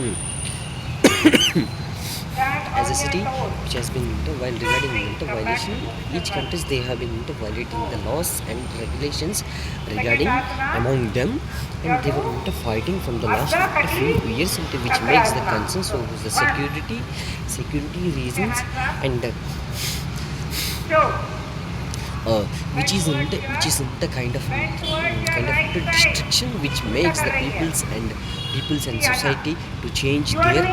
mm, as a city which has been while regarding violation, each countries they have been violating the laws and regulations regarding among them, and they were fighting from the last few years, which makes the concern so the security reasons, and uh, which is the kind of restriction which makes the peoples and society to change their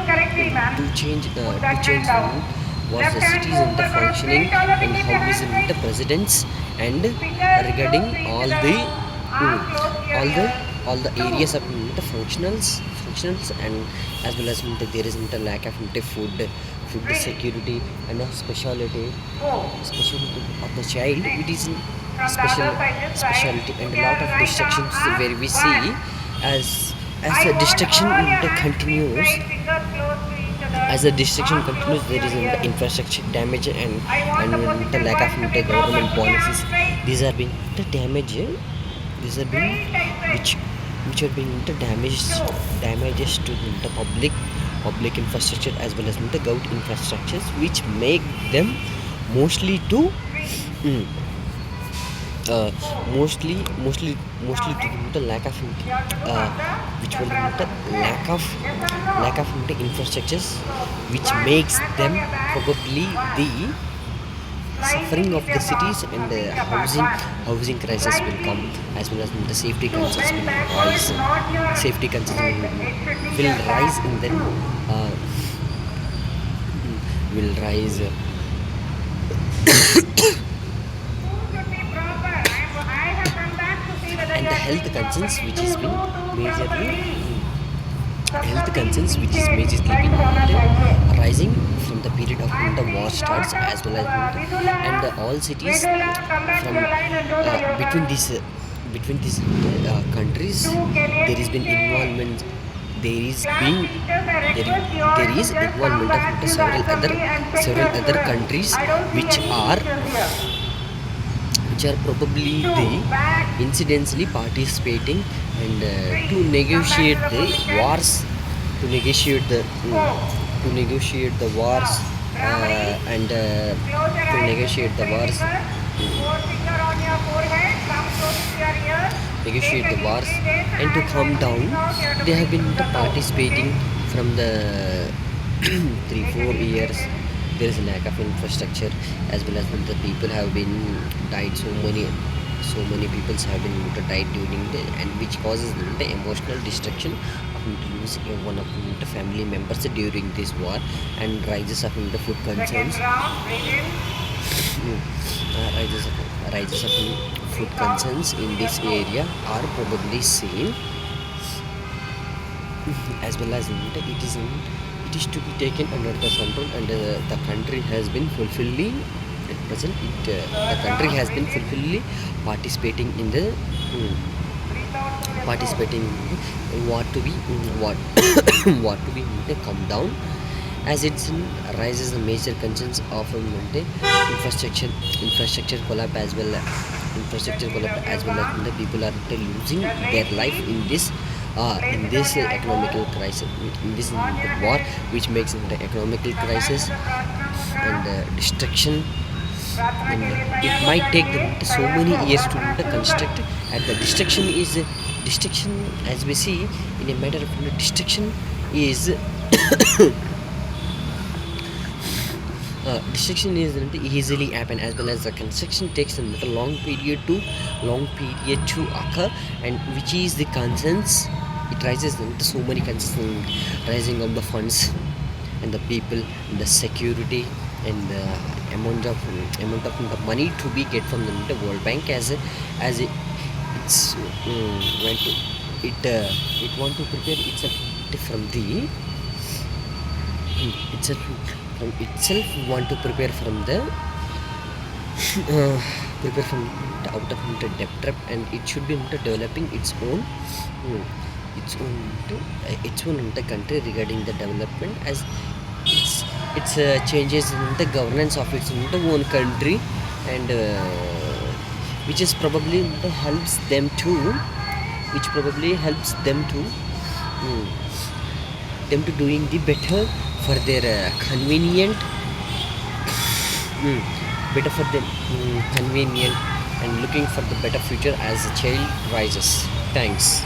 what the cities and the functioning and how is the presidents, and regarding all the areas of the functionals, and as well as there is the lack of food security, and a specialty of the child. It is special specialty, and a lot of distractions where we see as the distraction continues as the distraction continues, there is infrastructure damage, and the lack of the government policies. These are being the damage. These are being which which are being the damages to the public infrastructure as well as the government infrastructures, which make them mostly to mm, uh, mostly to the lack of uh, which will the lack of the infrastructures, which makes them probably the suffering of the cities, and the housing crisis will come, as well as the safety concerns will rise in then uh, will rise and the health concerns which has been majorly health concerns which is majorly been rising from the period of when the war starts, as well as and all cities from between these there has been involvement. There is involvement of several other countries which are probably the incidentally participating, and to negotiate the to negotiate the wars and to negotiate the wars negotiate the wars and to calm down. They have been participating from the 3 4 years. There is a lack of infrastructure, as well as the people have been died. So many people have been died during the, and which causes the emotional destruction of losing one of the family members during this war, and rises of the food concerns. Rises of food concerns in this area are probably seen, as well as it is to be taken under the control, and the country has been fulfilling at present. The country has been fulfilling participating in the participating in what to be what what to be come down, as it rises the major concerns of infrastructure collapse, as well as the people are losing their life in this economical crisis, in this war, which makes the economical crisis and destruction, and it might take so many years to construct, and the destruction, as we see in a matter of destruction is destruction isn't easily happen, as well as the construction takes a long period to occur, and which is the concerns. It rises into so many concerns, rising of the funds and the people and the security, and the amount of the money to be get from the World Bank, as it's want to it want to prepare itself from the itself from itself want to prepare from the prepare from the out of the debt trap, and it should be developing mm, its own the country regarding the development, as its changes in the governance of its own country, and which is probably helps them to which probably helps them to mm, them to doing the better for their convenient, better for them, convenient, and looking for the better future as the child rises. Thanks.